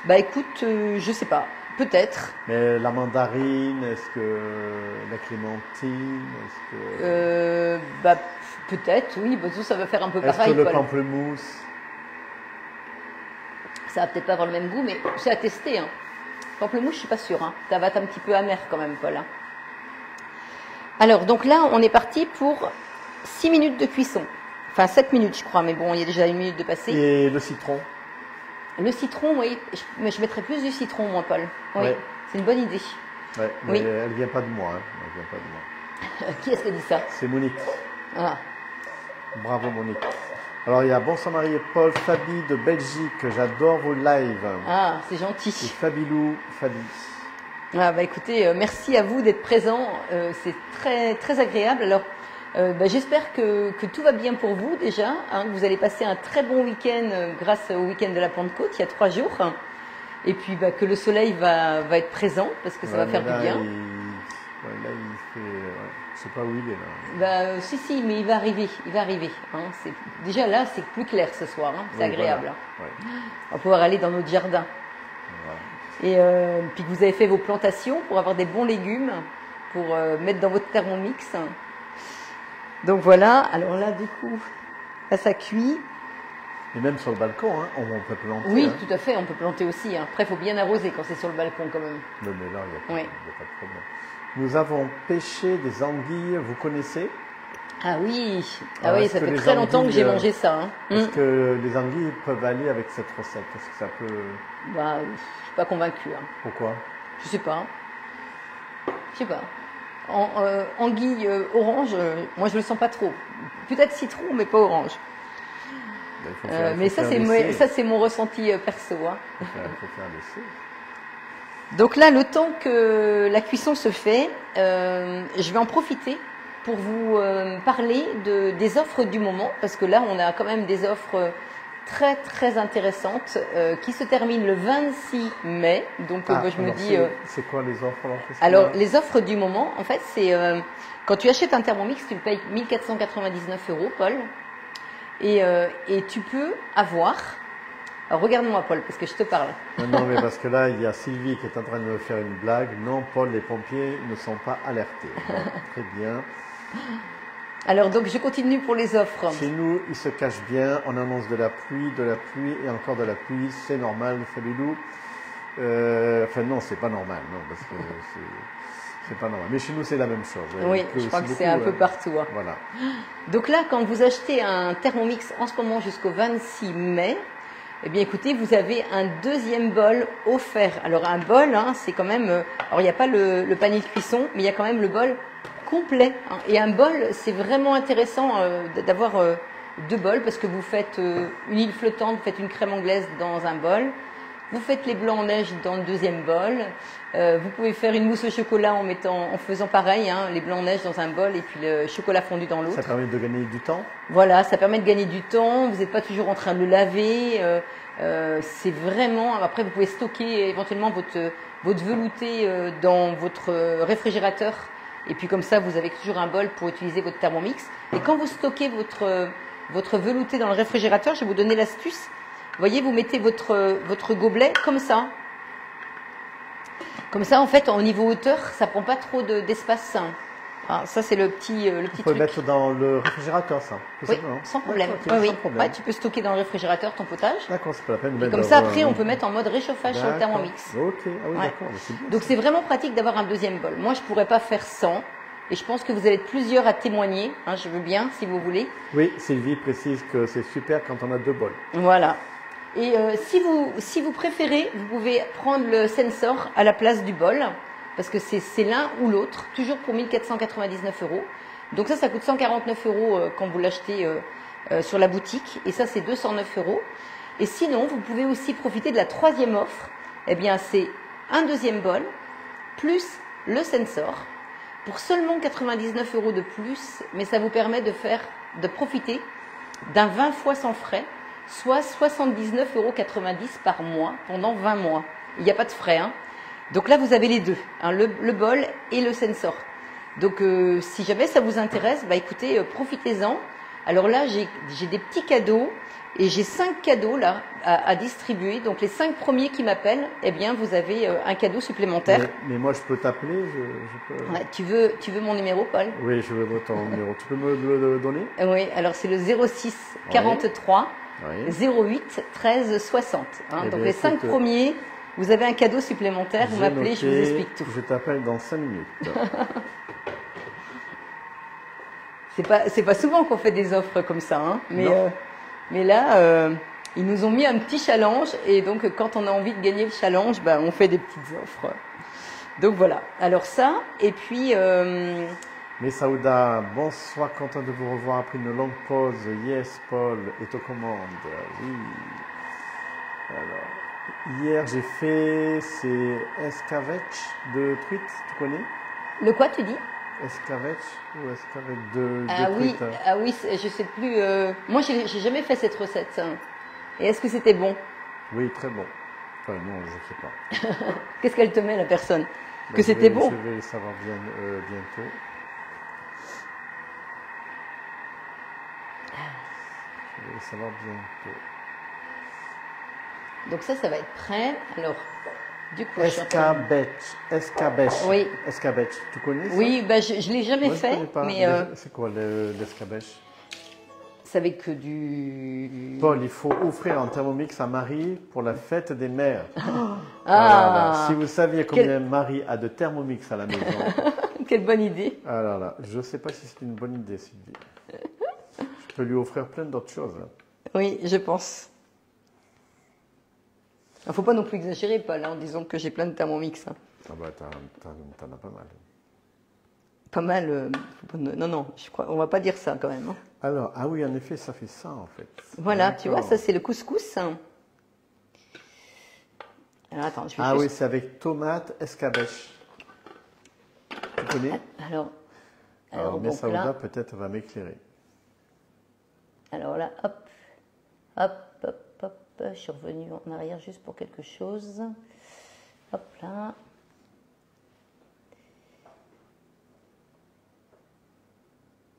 bah écoute, je sais pas. Peut-être. Mais la mandarine, est-ce que la clémentine, est-ce que... Bah peut-être, oui. Bah, ça va faire un peu pareil. Est-ce que le pamplemousse? Ça va peut-être pas avoir le même goût, mais c'est à tester. Hein. Pamplemousse, je suis pas sûre. Hein. Ça va être un petit peu amer quand même, Paul. Hein. Alors, donc là, on est parti pour 6 minutes de cuisson. Enfin, 7 minutes, je crois. Mais bon, il y a déjà 1 minute de passé. Et le citron? Le citron, oui. Mais je mettrais plus du citron, moi, Paul. Oui, ouais. C'est une bonne idée. Ouais, mais oui. Elle vient pas de moi. Hein. Elle vient pas de moi. Qui est-ce qui a dit ça? C'est Monique. Ah. Bravo, Monique. Alors, il y a Bonsoir Marie et Paul, Fabi de Belgique. J'adore vos lives. Ah, c'est gentil. Et Fabilou, Fabi. Ah, bah écoutez, merci à vous d'être présents. C'est très, très agréable. Alors, bah, j'espère que tout va bien pour vous déjà, hein, que vous allez passer un très bon week-end grâce au week-end de la Pentecôte, il y a 3 jours. Et puis bah, que le soleil va être présent parce que ça va faire du bien. Là, il fait... je sais pas où il est là. Bah, si, mais il va arriver. Hein. Déjà là, c'est plus clair ce soir, hein. C'est agréable. Voilà. Ouais. On va pouvoir aller dans notre jardin. Voilà. Et puis que vous avez fait vos plantations pour avoir des bons légumes, pour mettre dans votre Thermomix. Donc voilà, alors là du coup, là ça cuit. Et même sur le balcon, hein, on peut planter. Oui, hein. tout à fait, on peut planter aussi. Hein. Après, il faut bien arroser quand c'est sur le balcon quand même. Mais là, il n'y a pas de problème. Nous avons pêché des anguilles, vous connaissez? Ah oui, alors, ça fait très longtemps que j'ai mangé ça. Hein. Est-ce que les anguilles peuvent aller avec cette recette? Est-ce que ça peut... Bah, je suis pas convaincue. Hein. Pourquoi? Je sais pas. Anguille orange, moi je le sens pas trop. Peut-être citron, mais pas orange. Mais ça c'est mon ressenti perso. Hein. Faut faire l'essai. Donc là, le temps que la cuisson se fait, je vais en profiter pour vous parler des offres du moment, parce que là on a quand même des offres très très intéressantes qui se terminent le 26 mai. Donc je me dis... c'est quoi les offres alors les offres du moment, en fait, c'est quand tu achètes un Thermomix, tu le payes 1 499 €, Paul, et tu peux avoir... Alors regarde-moi, Paul, parce que je te parle. Non, mais parce que là, il y a Sylvie qui est en train de me faire une blague. Non, Paul, les pompiers ne sont pas alertés. Bon, très bien. Alors, donc, je continue pour les offres. Chez nous, ils se cachent bien. On annonce de la pluie et encore de la pluie. C'est normal, Fabulou. Enfin, non, c'est pas normal. Non, parce que c'est pas normal. Mais chez nous, c'est la même chose. Oui, je crois que c'est un peu partout. Hein. Voilà. Donc là, quand vous achetez un Thermomix en ce moment jusqu'au 26 mai, eh bien, écoutez, vous avez un deuxième bol offert. Alors, un bol, hein, c'est quand même... alors, il n'y a pas le panier de cuisson, mais il y a quand même le bol complet. Hein. Et un bol, c'est vraiment intéressant d'avoir 2 bols parce que vous faites une île flottante, vous faites une crème anglaise dans un bol. Vous faites les blancs en neige dans le deuxième bol. Vous pouvez faire une mousse au chocolat en faisant pareil, hein, les blancs en neige dans un bol et puis le chocolat fondu dans l'autre. Ça permet de gagner du temps. Voilà, ça permet de gagner du temps. Vous n'êtes pas toujours en train de le laver. C'est vraiment... Après, vous pouvez stocker éventuellement votre velouté dans votre réfrigérateur. Et puis comme ça, vous avez toujours un bol pour utiliser votre Thermomix. Et quand vous stockez votre velouté dans le réfrigérateur, je vais vous donner l'astuce. Vous voyez, vous mettez votre gobelet comme ça. Comme ça, en fait, au niveau hauteur, ça prend pas trop d'espace. Ah, ça, c'est le petit truc. Tu peux le mettre dans le réfrigérateur, ça. Oui, sans problème. Okay, oui. Sans problème. Ouais, tu peux stocker dans le réfrigérateur ton potage. D'accord, c'est pas la peine de mettre. Comme ça, après, on peut mettre en mode réchauffage sur le Thermomix. Ok, ah oui, ouais. d'accord. Donc, c'est vraiment pratique d'avoir un deuxième bol. Moi, je pourrais pas faire sans. Et je pense que vous allez être plusieurs à témoigner. Hein, je veux bien, si vous voulez. Oui, Sylvie précise que c'est super quand on a 2 bols. Voilà. Et si vous préférez, vous pouvez prendre le sensor à la place du bol. parce que c'est l'un ou l'autre, toujours pour 1499 euros. Donc ça coûte 149 euros quand vous l'achetez sur la boutique, et ça c'est 209 euros. Et sinon, vous pouvez aussi profiter de la troisième offre. Eh bien, c'est un deuxième bol, plus le sensor, pour seulement 99 euros de plus, mais ça vous permet de profiter d'un 20 fois sans frais, soit 79,90 euros par mois pendant 20 mois. Il n'y a pas de frais, hein. Donc là, vous avez les deux, hein, le bol et le sensor. Donc, si jamais ça vous intéresse, bah écoutez, profitez-en. Alors là, j'ai des petits cadeaux et j'ai 5 cadeaux là à distribuer. Donc les 5 premiers qui m'appellent, eh bien, vous avez un cadeau supplémentaire. Mais moi, je peux t'appeler, je peux... Ouais, tu veux mon numéro, Paul? Oui, je veux ton numéro. Tu peux me le donner? Oui, alors c'est le 06 43 08 13 60. Hein. Donc les 5 premiers, vous avez un cadeau supplémentaire. Vous m'appelez, je vous explique tout. Je t'appelle dans 5 minutes. C'est pas souvent qu'on fait des offres comme ça, hein. Mais là, ils nous ont mis un petit challenge, et donc quand on a envie de gagner le challenge, ben, on fait des petites offres. Donc voilà. Alors ça, et puis. Mais Saouda, bonsoir, content de vous revoir après une longue pause. Yes, Paul est aux commandes. Oui. Alors, hier j'ai fait ces escabeches de truite, tu connais? Le quoi, tu dis? Escabeche ou escabeche de oui, truite. ah oui, je sais plus. Moi, j'ai jamais fait cette recette. Hein. Et est-ce que c'était bon? Oui, très bon. Enfin, non, je sais pas. Qu'est-ce qu'elle te met, la personne? Que c'était bon? Je vais le savoir bientôt. Je vais le savoir bientôt. Donc ça va être prêt. Alors, du coup, escabeche. Oui. Escabeche, tu connais ça? Oui, bah, je l'ai jamais fait. Je connais pas. Mais c'est quoi l'escabeche? C'est avec du... Paul, il faut offrir un Thermomix à Marie pour la fête des mères. Ah, si vous saviez combien Marie a de Thermomix à la maison. Quelle bonne idée. Alors là, je ne sais pas si c'est une bonne idée, Sylvie. Je peux lui offrir plein d'autres choses. Oui, je pense. Il ne faut pas non plus exagérer, Paul, en disant que j'ai plein de Thermomix. Hein. Ah bah, t'en as pas mal. Pas mal. Non, je crois, on va pas dire ça quand même. Hein. Alors, ah oui, en effet, ça fait ça en fait. Voilà, tu vois, ça c'est le couscous. Alors attends, je vais oui, c'est avec tomate escabeche. Tu connais? Alors mais donc Saouda là, peut-être va m'éclairer. Alors là, hop, je suis revenue en arrière juste pour quelque chose. Hop là.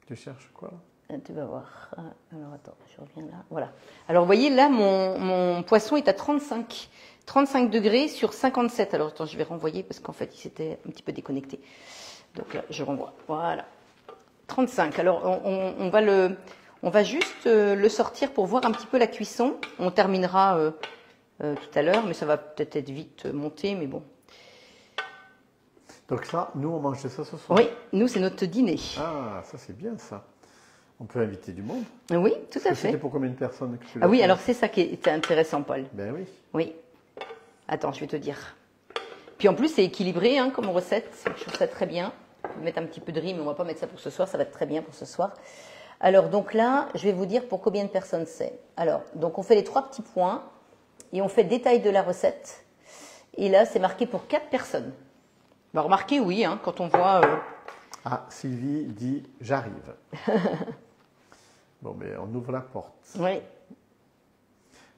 Tu cherches quoi? Tu vas voir. Alors attends, je reviens là. Voilà. Alors vous voyez là, mon poisson est à 35 degrés sur 57. Alors attends, je vais renvoyer parce qu'en fait il s'était un petit peu déconnecté. Donc là, je renvoie. Voilà. 35. Alors on va juste le sortir pour voir un petit peu la cuisson. On terminera tout à l'heure, mais ça va peut-être être vite monté, mais bon. Donc ça, nous on mange ça ce soir? Oui, nous c'est notre dîner. Ah, ça c'est bien ça. On peut inviter du monde? Oui, tout à fait. C'était pour combien de personnes que tu l'as fait? Alors c'est ça qui était intéressant, Paul. Ben oui. Oui. Attends, je vais te dire. Puis en plus, c'est équilibré hein, comme recette. Je trouve ça très bien. On va mettre un petit peu de riz, mais on va pas mettre ça pour ce soir. Ça va être très bien pour ce soir. Alors donc là, je vais vous dire pour combien de personnes c'est. Alors, donc on fait les 3 petits points et on fait détail de la recette. Et là, c'est marqué pour 4 personnes. Bah, remarquez, oui, hein, quand on voit... Ah, Sylvie dit « j'arrive ». Bon, mais on ouvre la porte. Oui.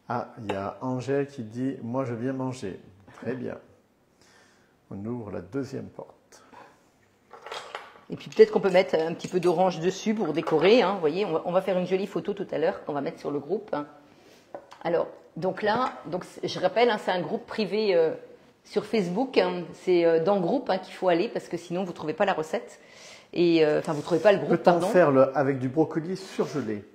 Ah, il y a Angèle qui dit « moi je viens manger ». Très bien. On ouvre la deuxième porte. Et puis peut-être qu'on peut mettre un petit peu d'orange dessus pour décorer. Hein, vous voyez, on va faire une jolie photo tout à l'heure qu'on va mettre sur le groupe. Hein. Alors, donc là, je rappelle, hein, c'est un groupe privé sur Facebook. Hein, c'est dans le groupe hein, qu'il faut aller parce que sinon vous ne trouvez pas la recette. Et enfin, vous ne trouvez pas le groupe, pardon. Peut-on faire avec du brocoli surgelé?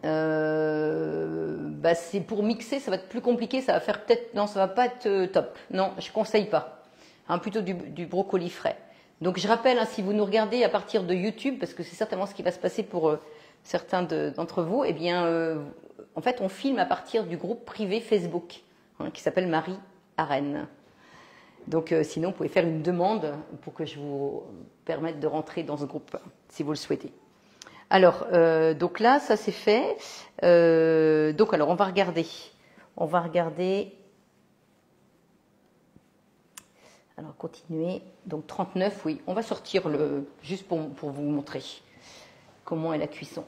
Bah, c'est pour mixer, ça va être plus compliqué. Ça va faire peut-être... Non, ça va pas être top. Non, je ne conseille pas. Hein, plutôt du brocoli frais. Donc je rappelle, hein, si vous nous regardez à partir de YouTube, parce que c'est certainement ce qui va se passer pour certains d'entre vous, eh bien, en fait, on filme à partir du groupe privé Facebook, hein, qui s'appelle Marie Arène. Donc sinon, vous pouvez faire une demande pour que je vous permette de rentrer dans ce groupe, si vous le souhaitez. Alors, donc là, ça c'est fait. Donc alors, on va regarder. On va regarder. Alors, continuer. Donc 39, oui. On va sortir juste pour vous montrer comment est la cuisson.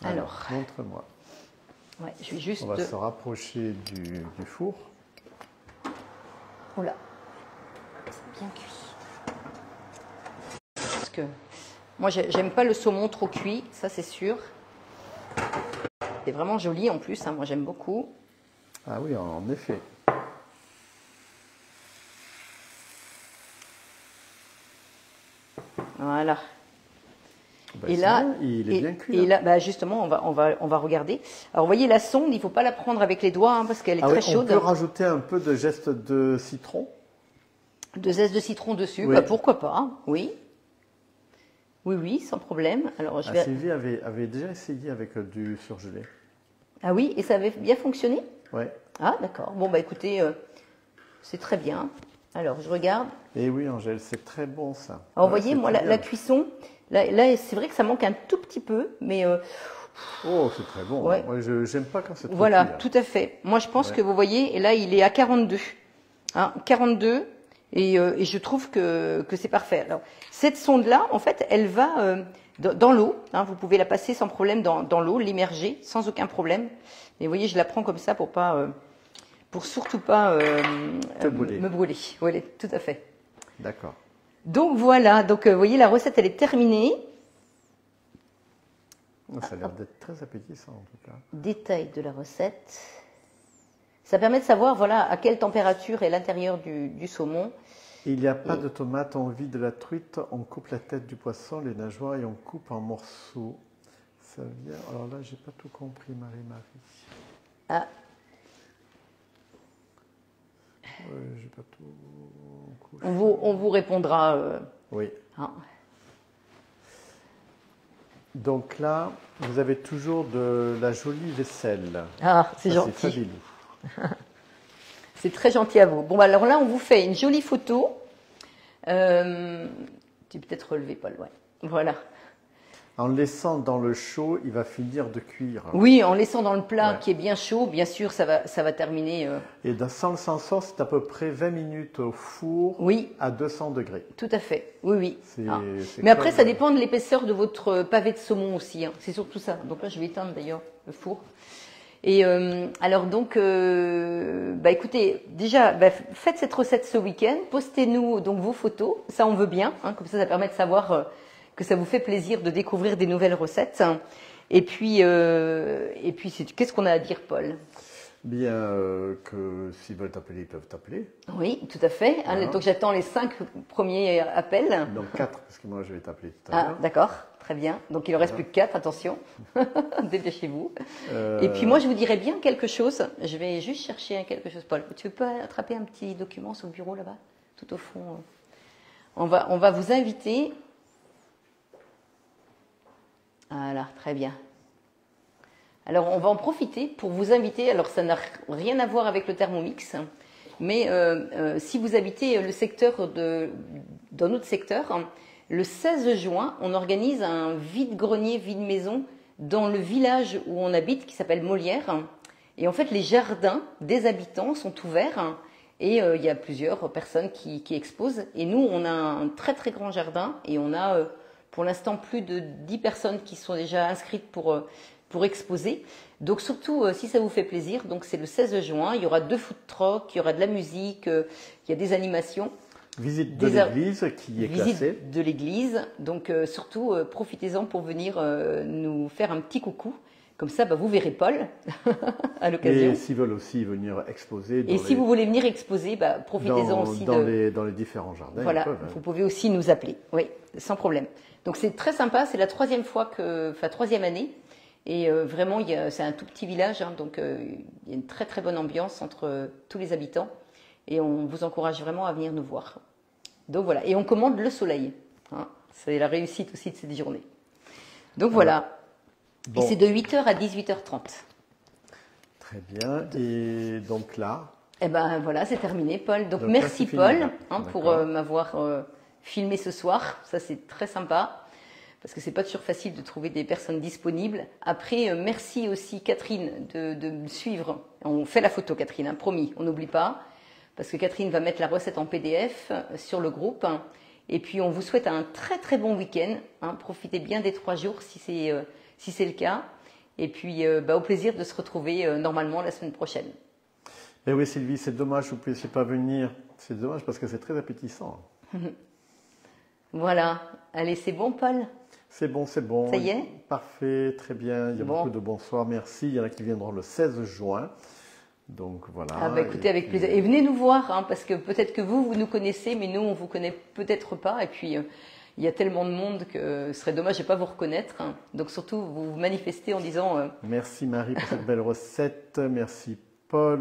Alors, montre-moi. Ouais, je vais juste. On va se rapprocher du four. Oh là, c'est bien cuit. Parce que moi, j'aime pas le saumon trop cuit, ça c'est sûr. C'est vraiment joli en plus, hein, moi j'aime beaucoup. Ah oui, en effet. Voilà. Ben, et là, bon, il est bien cuit. Et là, bah justement, on va regarder. Alors, vous voyez, la sonde, il ne faut pas la prendre avec les doigts hein, parce qu'elle est très chaude. On peut rajouter un peu de zeste de citron. De zeste de citron dessus, oui. Bah, pourquoi pas, oui. Oui, sans problème. Alors, Sylvie avait déjà essayé avec du surgelé. Ah oui, et ça avait bien fonctionné? Oui. Ah, d'accord. Bon, bah écoutez, c'est très bien. Alors, je regarde. Et oui, Angèle, c'est très bon ça. Alors, vous voyez, moi, la cuisson, là c'est vrai que ça manque un tout petit peu, mais... Oh, c'est très bon. Ouais. Moi, je n'aime pas quand c'est trop Voilà, cuit, tout à fait. Moi, je pense que vous voyez, et là, il est à 42. Hein, 42, et je trouve que c'est parfait. Alors, cette sonde-là, en fait, elle va dans l'eau. Hein, vous pouvez la passer sans problème dans l'eau, l'immerger, sans aucun problème. Et vous voyez, je la prends comme ça pour surtout pas me brûler. Oui, tout à fait. D'accord. Donc voilà, donc vous voyez, la recette, elle est terminée. Ça a l'air d'être très appétissant en tout cas. Détail de la recette. Ça permet de savoir voilà, à quelle température est l'intérieur du saumon. Il n'y a pas de tomate, on vide la truite, on coupe la tête du poisson, les nageoires et on coupe en morceaux. Ça vient... Alors là, j'ai pas tout compris, Marie-Marie. Ah. J'ai pas tout couché. On vous répondra. Oui. Hein. Donc là, vous avez toujours de la jolie vaisselle. Ah, c'est gentil. C'est fabuleux. C'est très gentil à vous. Bon, alors là, on vous fait une jolie photo. Tu peux peut-être relever, Paul. Ouais. Voilà. En le laissant dans le chaud, il va finir de cuire. Oui, en laissant dans le plat qui est bien chaud, bien sûr, ça va terminer. Et sans le sensor, c'est à peu près 20 minutes au four à 200 degrés. Tout à fait, oui. Ah. Mais après, ça dépend de l'épaisseur de votre pavé de saumon aussi. Hein. C'est surtout ça. Donc là, je vais éteindre d'ailleurs le four. Et alors donc, écoutez, déjà, faites cette recette ce week-end. Postez-nous donc vos photos. Ça, on veut bien. Hein, comme ça permet de savoir que ça vous fait plaisir de découvrir des nouvelles recettes. Et puis qu'est-ce qu'on a à dire, Paul? Bien que s'ils veulent t'appeler, ils peuvent t'appeler. Oui, tout à fait. Voilà. Donc j'attends les 5 premiers appels. Donc 4, parce que moi je vais t'appeler tout à l'heure. Ah, d'accord, très bien. Donc il ne reste plus que 4, attention. Dépêchez-vous. Et puis moi je vous dirais bien quelque chose. Je vais juste chercher quelque chose, Paul. Tu peux pas attraper un petit document sur le bureau là-bas, tout au fond. On va vous inviter. Voilà, très bien. Alors, on va en profiter pour vous inviter. Alors, ça n'a rien à voir avec le Thermomix, mais si vous habitez le secteur dans notre secteur, le 16 juin, on organise un vide-grenier, vide-maison dans le village où on habite, qui s'appelle Molière. Et en fait, les jardins des habitants sont ouverts et il y a plusieurs personnes qui exposent. Et nous, on a un très très grand jardin et on a pour l'instant plus de 10 personnes qui sont déjà inscrites pour exposer. Donc surtout, si ça vous fait plaisir, donc c'est le 16 juin, il y aura 2 food trucks, il y aura de la musique, il y a des animations. Visite de l'église qui est classée. Visite de l'église, donc surtout profitez-en pour venir nous faire un petit coucou. Comme ça, vous verrez Paul à l'occasion. Et s'ils veulent aussi venir exposer. Et si vous voulez venir exposer, profitez-en aussi. Dans les différents jardins. Voilà, vous pouvez aussi nous appeler, oui, sans problème. Donc c'est très sympa, c'est la troisième année. Et vraiment, c'est un tout petit village, hein, donc il y a une très très bonne ambiance entre tous les habitants. Et on vous encourage vraiment à venir nous voir. Donc voilà, et on commande le soleil. Hein, c'est la réussite aussi de cette journée. Donc voilà. Bon. Et c'est de 8h à 18h30. Très bien. Et donc là, Eh ben voilà, c'est terminé, Paul. Donc là, merci, c'est fini, Paul, là. pour D'accord. m'avoir filmé ce soir. Ça, c'est très sympa. Parce que c'est pas toujours facile de trouver des personnes disponibles. Après, merci aussi Catherine de me suivre. On fait la photo, Catherine, hein, promis, on n'oublie pas. Parce que Catherine va mettre la recette en PDF sur le groupe. Et puis on vous souhaite un très très bon week-end. Hein. Profitez bien des 3 jours si c'est le cas. Et puis au plaisir de se retrouver normalement la semaine prochaine. Eh oui, Sylvie, c'est dommage que vous ne puissiez pas venir. C'est dommage parce que c'est très appétissant. Voilà. Allez, c'est bon, Paul? C'est bon, c'est bon. Ça y est? Parfait, très bien. Il y a Bon. beaucoup de bonsoirs, merci. Il y en a qui viendront le 16 juin. Donc voilà. Ah bah écoutez, Et avec puis, plaisir. Et venez nous voir, hein, parce que peut-être que vous nous connaissez, mais nous, on vous connaît peut-être pas. Et puis, il y a tellement de monde que ce serait dommage de ne pas vous reconnaître. Hein. Donc surtout, vous vous manifestez en disant... Merci Marie pour cette belle recette. Merci Paul,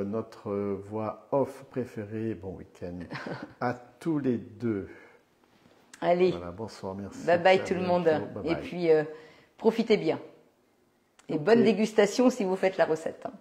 notre voix off préférée. Bon week-end à tous les deux. Allez, Voilà, bonsoir, merci. bye bye À tout le bientôt. monde. Bye Et bye. puis, profitez bien. Et Ok. bonne dégustation si vous faites la recette. Hein.